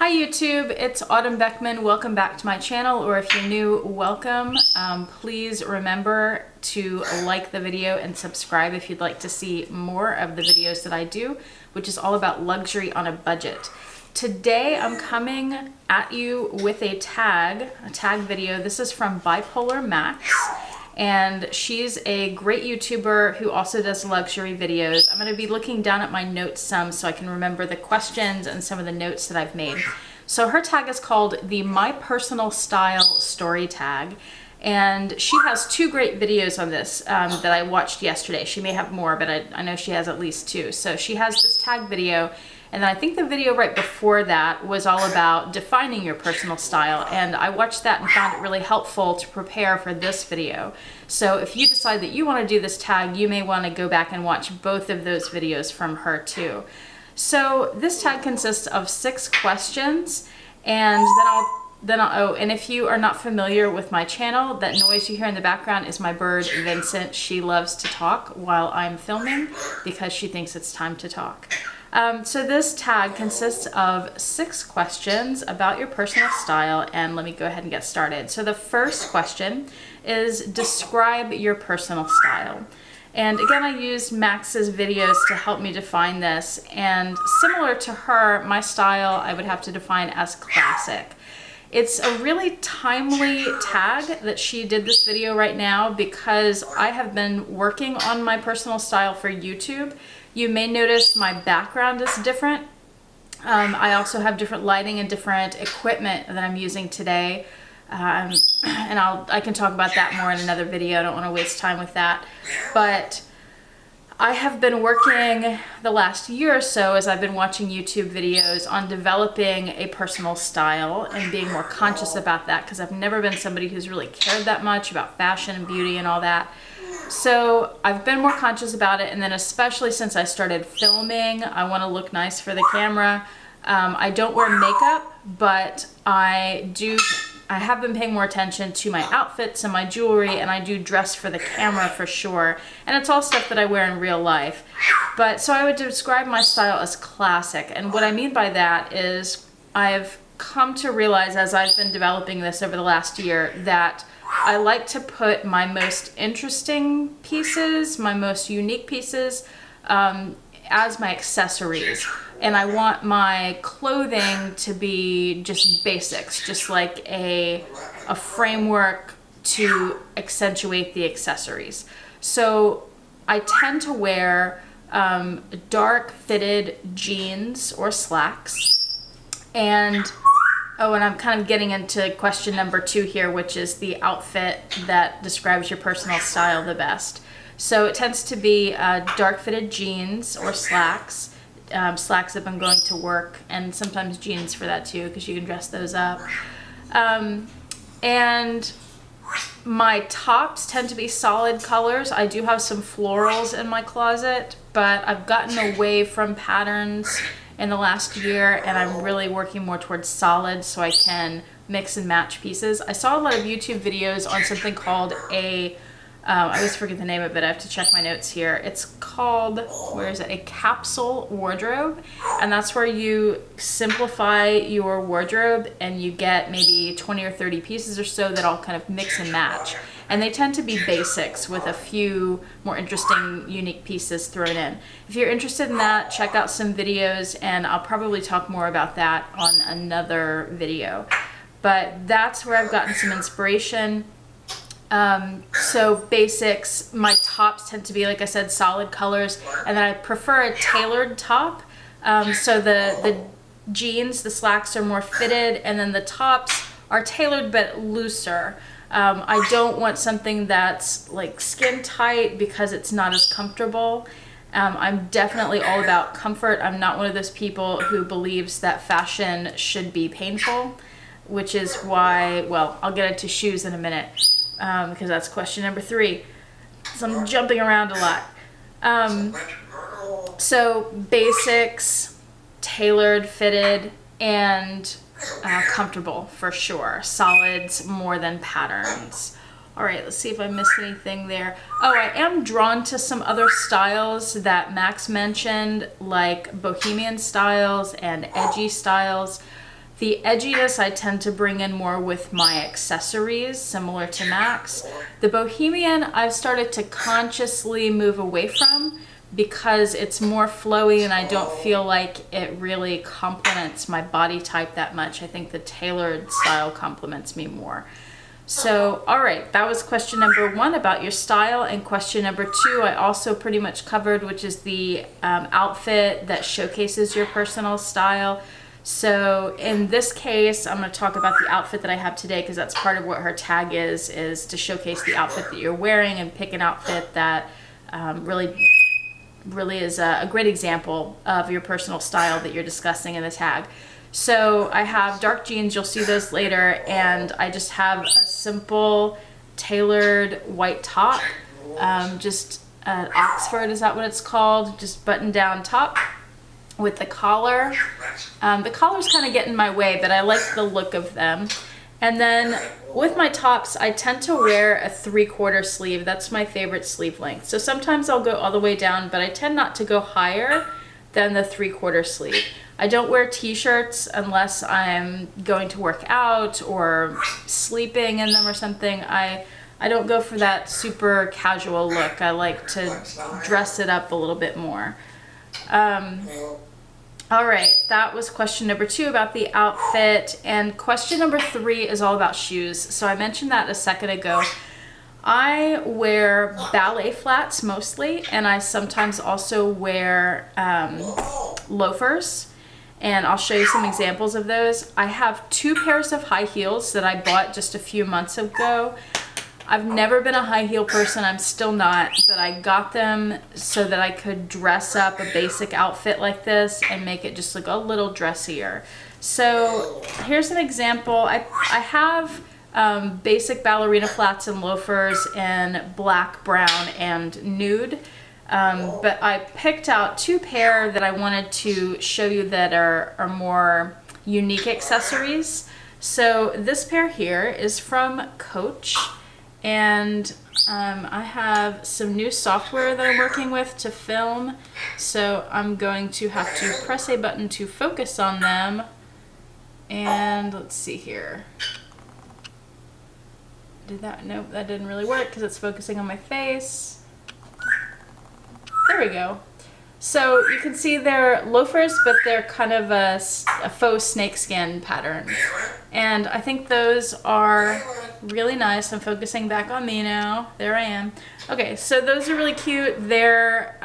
Hi YouTube, it's Autumn Beckman. Welcome back to my channel, or if you're new, welcome. Please remember to like the video and subscribe if you'd like to see more of the videos that I do, which is all about luxury on a budget. Today I'm coming at you with a tag video. This is from Bipolar Max, and she's a great YouTuber who also does luxury videos. I'm going to be looking down at my notes some so I can remember the questions and some of the notes that I've made. So her tag is called the My Personal Style Story tag, and she has two great videos on this that I watched yesterday. She may have more, but I know she has at least two. So she has this tag video, and then I think the video right before that was all about defining your personal style, and I watched that and found it really helpful to prepare for this video. So if you decide that you want to do this tag, you may want to go back and watch both of those videos from her too. So this tag consists of 6 questions, and and if you are not familiar with my channel, that noise you hear in the background is my bird Vincent. She loves to talk while I'm filming because she thinks it's time to talk. So this tag consists of 6 questions about your personal style, and let me go ahead and get started. So the first question is, describe your personal style. And again, I used Max's videos to help me define this, and similar to her, my style I would have to define as classic. It's a really timely tag that she did this video right now because I have been working on my personal style for YouTube. You may notice my background is different. I also have different lighting and different equipment that I'm using today. And I can talk about that more in another video. I don't want to waste time with that. But I have been working the last year or so, as I've been watching YouTube videos, on developing a personal style and being more conscious about that, because I've never been somebody who's really cared that much about fashion and beauty and all that. So I've been more conscious about it, and then especially since I started filming, I want to look nice for the camera. I don't wear makeup, but I have been paying more attention to my outfits and my jewelry, and I do dress for the camera for sure. And it's all stuff that I wear in real life. But so I would describe my style as classic. And what I mean by that is I've come to realize, as I've been developing this over the last year, that I like to put my most interesting pieces, my most unique pieces, as my accessories. And I want my clothing to be just basics, just like a framework to accentuate the accessories. So I tend to wear dark fitted jeans or slacks. And I'm kind of getting into question number 2 here, which is the outfit that describes your personal style the best. So it tends to be dark fitted jeans or slacks. Slacks if I'm going to work, and sometimes jeans for that too, because you can dress those up. And my tops tend to be solid colors. I do have some florals in my closet, but I've gotten away from patterns in the last year, and I'm really working more towards solid so I can mix and match pieces. I saw a lot of YouTube videos on something called I always forget the name of it. I have to check my notes here. It's called, where is it? A capsule wardrobe. And that's where you simplify your wardrobe and you get maybe 20 or 30 pieces or so that all kind of mix and match. And they tend to be basics with a few more interesting, unique pieces thrown in. If you're interested in that, check out some videos, and I'll probably talk more about that on another video. But that's where I've gotten some inspiration. So basics, my tops tend to be, like I said, solid colors, and then I prefer a tailored top. So the jeans, the slacks are more fitted, and then the tops are tailored but looser. I don't want something that's like skin tight because it's not as comfortable. I'm definitely all about comfort. I'm not one of those people who believes that fashion should be painful, which is why, well, I'll get into shoes in a minute. Because that's question number 3. So I'm jumping around a lot. So basics, tailored, fitted, and comfortable for sure. Solids more than patterns. All right, let's see if I missed anything there. Oh, I am drawn to some other styles that Max mentioned, like bohemian styles and edgy styles. The edginess I tend to bring in more with my accessories, similar to Max. The bohemian I've started to consciously move away from because it's more flowy and I don't feel like it really complements my body type that much. I think the tailored style complements me more. So, all right, that was question number 1 about your style. And question number 2, I also pretty much covered, which is the outfit that showcases your personal style. So in this case, I'm going to talk about the outfit that I have today because that's part of what her tag is to showcase the outfit that you're wearing and pick an outfit that really is a great example of your personal style that you're discussing in the tag. So I have dark jeans, you'll see those later, and I just have a simple tailored white top, just an Oxford, is that what it's called? Just button down top with the collar. The collar's kind of get in my way, but I like the look of them. And then with my tops, I tend to wear a 3/4 sleeve. That's my favorite sleeve length. So sometimes I'll go all the way down, but I tend not to go higher than the 3/4 sleeve. I don't wear t-shirts unless I'm going to work out or sleeping in them or something. I don't go for that super casual look. I like to dress it up a little bit more. All right, that was question number 2 about the outfit. And question number 3 is all about shoes. So I mentioned that a second ago. I wear ballet flats mostly, and I sometimes also wear loafers. And I'll show you some examples of those. I have 2 pairs of high heels that I bought just a few months ago. I've never been a high heel person, I'm still not, but I got them so that I could dress up a basic outfit like this and make it just look a little dressier. So here's an example. I have basic ballerina flats and loafers in black, brown, and nude. But I picked out 2 pair that I wanted to show you that are more unique accessories. So this pair here is from Coach, and I have some new software that I'm working with to film, so I'm going to have to press a button to focus on them. And let's see here. Did that? Nope, that didn't really work because it's focusing on my face. There we go. So you can see they're loafers, but they're kind of a faux snakeskin pattern. And I think those are really nice. I'm focusing back on me now. There I am. Okay, so those are really cute. They're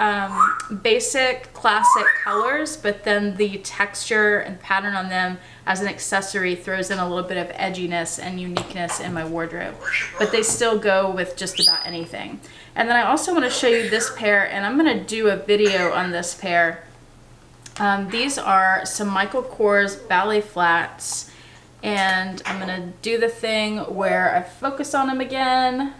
basic, classic colors, but then the texture and pattern on them as an accessory throws in a little bit of edginess and uniqueness in my wardrobe. But they still go with just about anything. And then I also want to show you this pair, and I'm going to do a video on this pair. These are some Michael Kors ballet flats, and I'm going to do the thing where I focus on them again.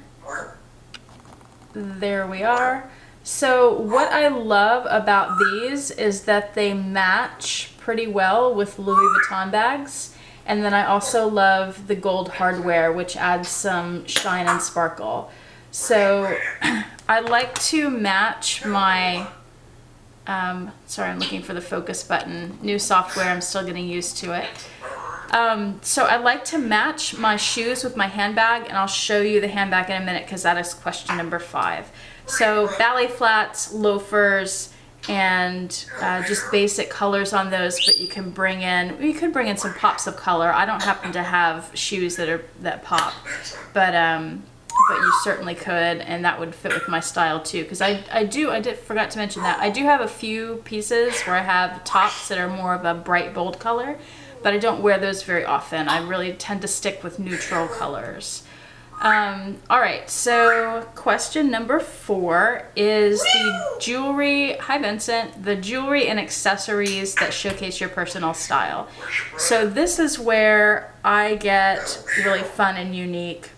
There we are. So what I love about these is that they match pretty well with Louis Vuitton bags. And then I also love the gold hardware, which adds some shine and sparkle. So I like to match my, sorry, I'm looking for the focus button. New software, I'm still getting used to it. So I like to match my shoes with my handbag, and I'll show you the handbag in a minute because that is question number 5. So ballet flats, loafers, and just basic colors on those, but you can bring in some pops of color. I don't happen to have shoes that pop, but you certainly could, and that would fit with my style too, because I forgot to mention that I do have a few pieces where I have tops that are more of a bright bold color, but I don't wear those very often. I really tend to stick with neutral colors. All right, so question number 4 is the jewelry. Hi, Vincent. The jewelry and accessories that showcase your personal style. So this is where I get really fun and unique.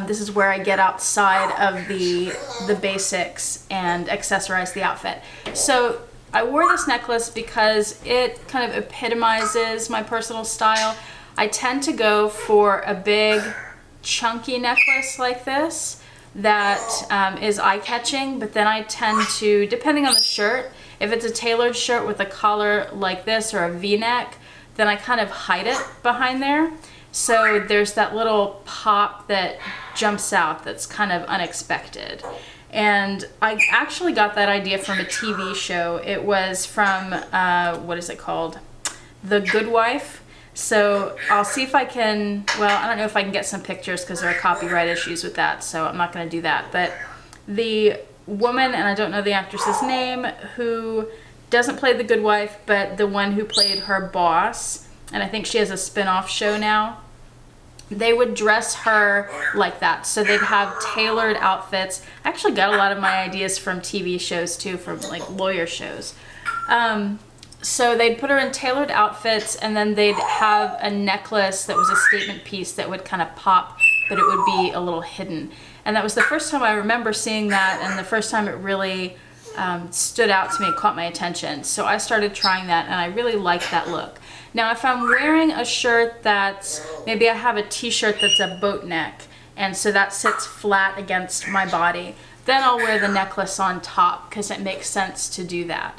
This is where I get outside of the basics and accessorize the outfit. So I wore this necklace because it kind of epitomizes my personal style. I tend to go for a big, chunky necklace like this that is eye-catching, but then I tend to, depending on the shirt, if it's a tailored shirt with a collar like this or a V-neck, then I kind of hide it behind there. So there's that little pop that jumps out that's kind of unexpected. And I actually got that idea from a TV show. It was from, what is it called? The Good Wife. So I'll see if I can, well, I don't know if I can get some pictures because there are copyright issues with that, so I'm not going to do that. But the woman, and I don't know the actress's name, who doesn't play the Good Wife, but the one who played her boss, and I think she has a spin-off show now, they would dress her like that. So they'd have tailored outfits. I actually got a lot of my ideas from TV shows too, from like lawyer shows. So they'd put her in tailored outfits, and then they'd have a necklace that was a statement piece that would kind of pop, but it would be a little hidden. And that was the first time I remember seeing that, and the first time it really stood out to me, caught my attention. So I started trying that, and I really liked that look. Now, if I'm wearing a shirt that's, maybe I have a t-shirt that's a boat neck, and so that sits flat against my body, then I'll wear the necklace on top because it makes sense to do that.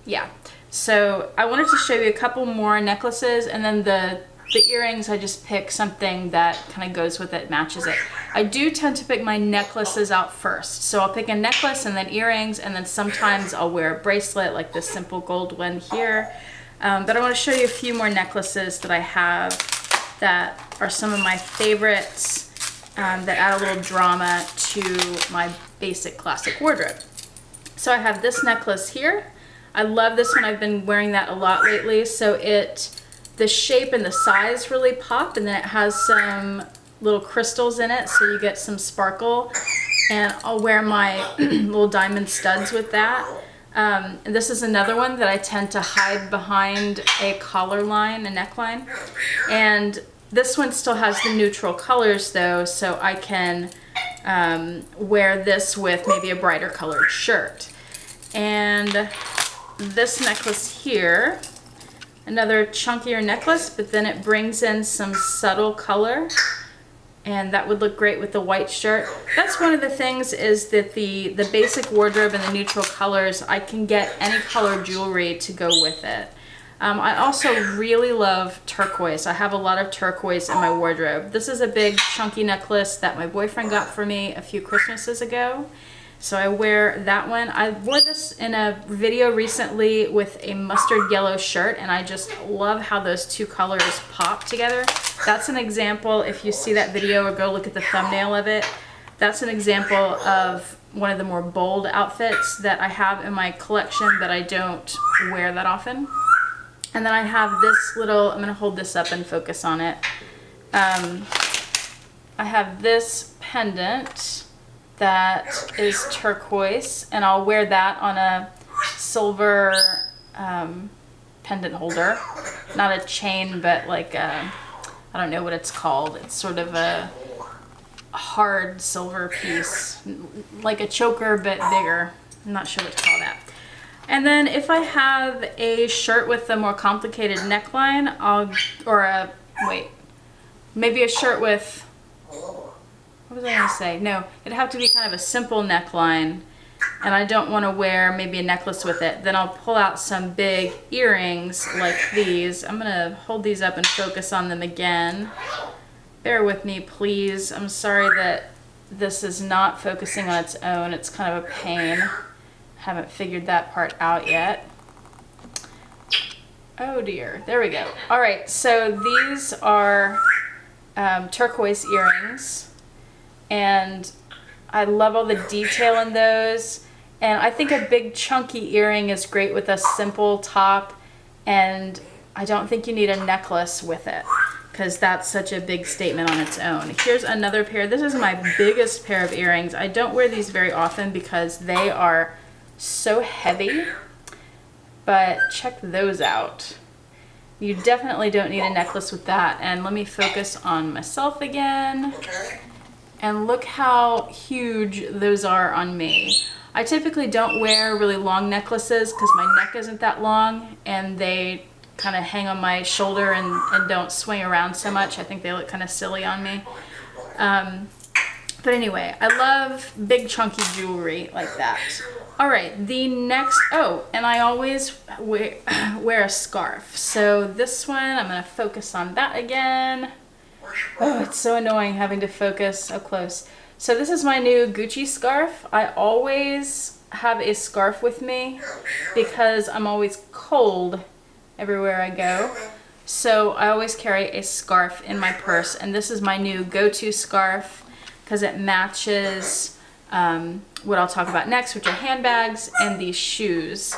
Yeah, so I wanted to show you a couple more necklaces, and then the earrings, I just pick something that kind of goes with it, matches it. I do tend to pick my necklaces out first. So I'll pick a necklace and then earrings, and then sometimes I'll wear a bracelet like this simple gold one here. But I want to show you a few more necklaces that I have that are some of my favorites that add a little drama to my basic classic wardrobe. So I have this necklace here. I love this one. I've been wearing that a lot lately. So the shape and the size really pop, and then it has some little crystals in it, so you get some sparkle. And I'll wear my little diamond studs with that. And this is another one that I tend to hide behind a collar line, a neckline. And this one still has the neutral colors though, so I can wear this with maybe a brighter colored shirt. And this necklace here, another chunkier necklace, but then it brings in some subtle color, and that would look great with the white shirt. That's one of the things, is that the basic wardrobe and the neutral colors, I can get any color jewelry to go with it. I also really love turquoise. I have a lot of turquoise in my wardrobe. This is a big chunky necklace that my boyfriend got for me a few Christmases ago. So I wear that one. I wore this in a video recently with a mustard yellow shirt, and I just love how those two colors pop together. That's an example, if you see that video or go look at the thumbnail of it, that's an example of one of the more bold outfits that I have in my collection that I don't wear that often. And then I have this little, I'm gonna hold this up and focus on it. I have this pendant that is turquoise, and I'll wear that on a silver pendant holder. Not a chain, but like a, I don't know what it's called. It's sort of a hard silver piece, like a choker but bigger. I'm not sure what to call that. And then if I have a shirt with a more complicated neckline, maybe a shirt with, what was I going to say? No, it'd have to be kind of a simple neckline, and I don't want to wear maybe a necklace with it. Then I'll pull out some big earrings like these. I'm going to hold these up and focus on them again. Bear with me, please. I'm sorry that this is not focusing on its own. It's kind of a pain. Haven't figured that part out yet. Oh dear, there we go. All right, so these are turquoise earrings, and I love all the detail in those. And I think a big chunky earring is great with a simple top, and I don't think you need a necklace with it, because that's such a big statement on its own. Here's another pair. This is my biggest pair of earrings. I don't wear these very often because they are so heavy, but check those out. You definitely don't need a necklace with that. And let me focus on myself again. And look how huge those are on me. I typically don't wear really long necklaces because my neck isn't that long, and they kind of hang on my shoulder and don't swing around so much. I think they look kind of silly on me. But anyway, I love big chunky jewelry like that. All right, the next, oh, and I always wear a scarf. So this one, I'm gonna focus on that again. Oh, it's so annoying having to focus up close. So this is my new Gucci scarf. I always have a scarf with me because I'm always cold everywhere I go. So I always carry a scarf in my purse, and this is my new go-to scarf because it matches what I'll talk about next, which are handbags and these shoes,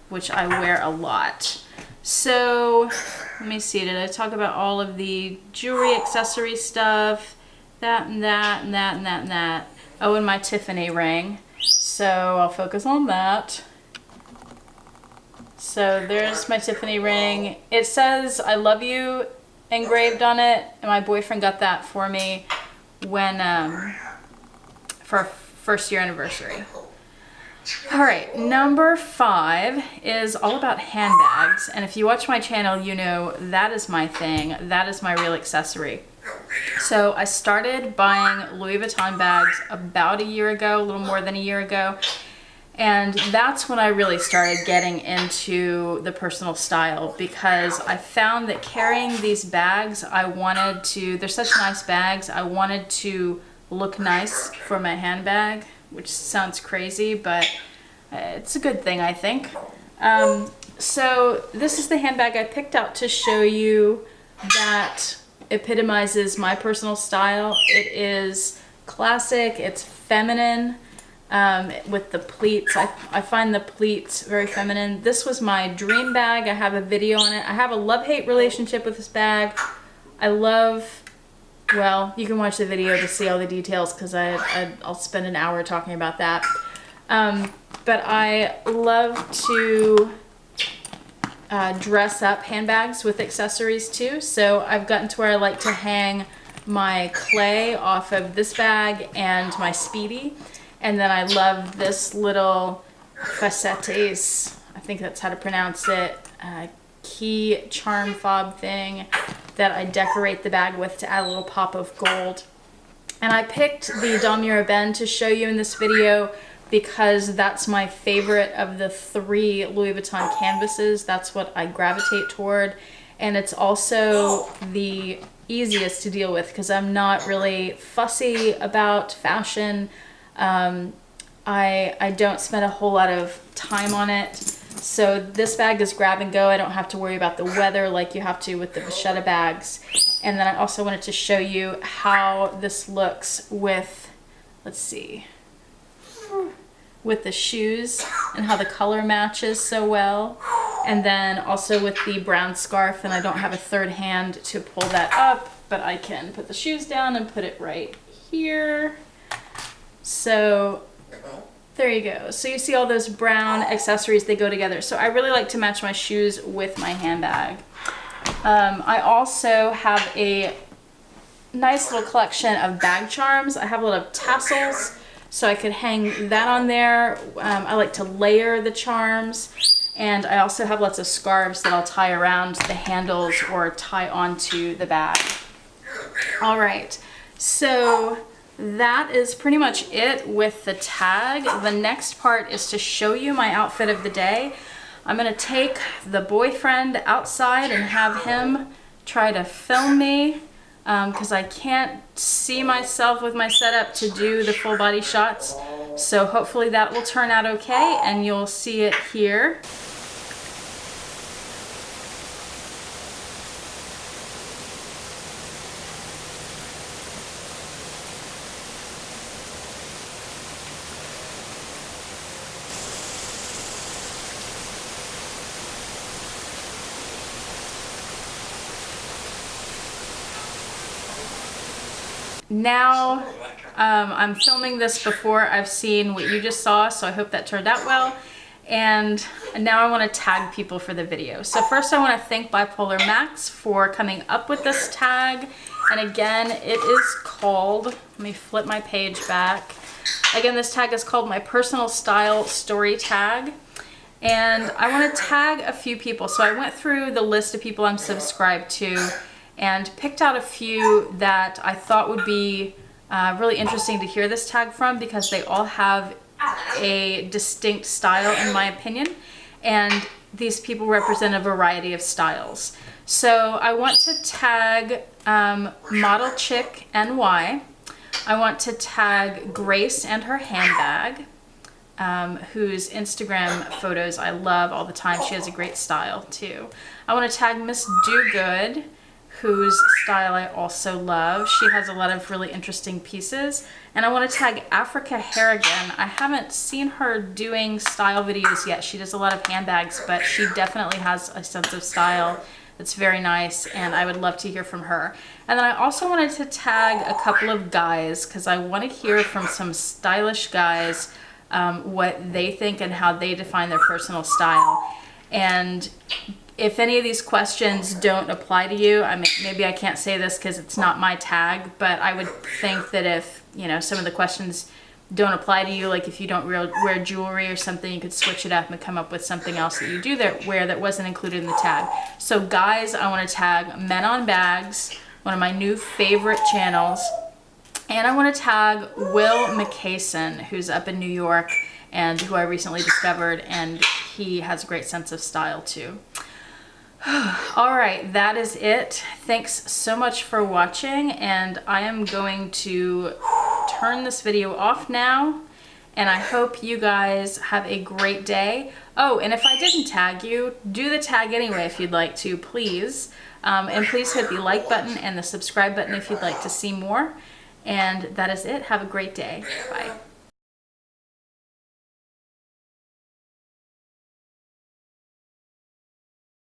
which I wear a lot. So let me see, did I talk about all of the jewelry, accessory stuff, that and that and that and that and that? Oh, and my Tiffany ring. So I'll focus on that. So there's my Tiffany ring. It says I love you engraved on it, and my boyfriend got that for me when for our first year anniversary. All right, number 5 is all about handbags, and if you watch my channel, you know that is my thing. That is my real accessory. So I started buying Louis Vuitton bags about a year ago, a little more than a year ago, and that's when I really started getting into the personal style, because I found that carrying these bags, they're such nice bags, I wanted to look nice for my handbag, which sounds crazy, but it's a good thing, I think. So this is the handbag I picked out to show you that epitomizes my personal style. It is classic, it's feminine, with the pleats. I find the pleats very feminine. This was my dream bag. I have a video on it. I have a love-hate relationship with this bag. Well, you can watch the video to see all the details because I'll spend an hour talking about that. But I love to dress up handbags with accessories too. So I've gotten to where I like to hang my clay off of this bag and my Speedy. And then I love this little facettes, I think that's how to pronounce it, key charm fob thing that I decorate the bag with to add a little pop of gold. And I picked the Dalmira Ben to show you in this video because that's my favorite of the 3 Louis Vuitton canvases. That's what I gravitate toward. And it's also the easiest to deal with because I'm not really fussy about fashion. I don't spend a whole lot of time on it. So this bag is grab and go. I don't have to worry about the weather like you have to with the Vachetta bags. And then I also wanted to show you how this looks with, let's see, with the shoes and how the color matches so well. And then also with the brown scarf, and I don't have a third hand to pull that up, but I can put the shoes down and put it right here. So there you go. So you see all those brown accessories, they go together. So I really like to match my shoes with my handbag. I also have a nice little collection of bag charms. I have a lot of tassels, so I could hang that on there. I like to layer the charms. And I also have lots of scarves that I'll tie around the handles or tie onto the bag. All right, so that is pretty much it with the tag. The next part is to show you my outfit of the day. I'm gonna take the boyfriend outside and have him try to film me because I can't see myself with my setup to do the full body shots. So hopefully that will turn out okay and you'll see it here. Now, I'm filming this before I've seen what you just saw, so I hope that turned out well. And now I want to tag people for the video. So first I want to thank Bipolar Max for coming up with this tag. And again, it is called, let me flip my page back. Again, this tag is called My Personal Style Story Tag. And I want to tag a few people. So I went through the list of people I'm subscribed to and picked out a few that I thought would be really interesting to hear this tag from because they all have a distinct style in my opinion, and these people represent a variety of styles. So I want to tag modelchickny. I want to tag Grace and her handbag, whose Instagram photos I love all the time. She has a great style too. I want to tag MsDoGood, whose style I also love. She has a lot of really interesting pieces. And I want to tag Africah Harrigan. I haven't seen her doing style videos yet. She does a lot of handbags, but she definitely has a sense of style that's very nice, and I would love to hear from her. And then I also wanted to tag a couple of guys, because I want to hear from some stylish guys what they think and how they define their personal style. And if any of these questions don't apply to you, I mean, maybe I can't say this because it's not my tag, but I would think that if, you know, some of the questions don't apply to you, like if you don't wear jewelry or something, you could switch it up and come up with something else that you do wear that wasn't included in the tag. So guys, I want to tag MENonBAGS, one of my new favorite channels, and I want to tag Wil Mikahson, who's up in New York and who I recently discovered, and he has a great sense of style too. All right, that is it. Thanks so much for watching, and I am going to turn this video off now, and I hope you guys have a great day. Oh, and if I didn't tag you, do the tag anyway if you'd like to, please. And please hit the like button and the subscribe button if you'd like to see more. And that is it. Have a great day. Bye.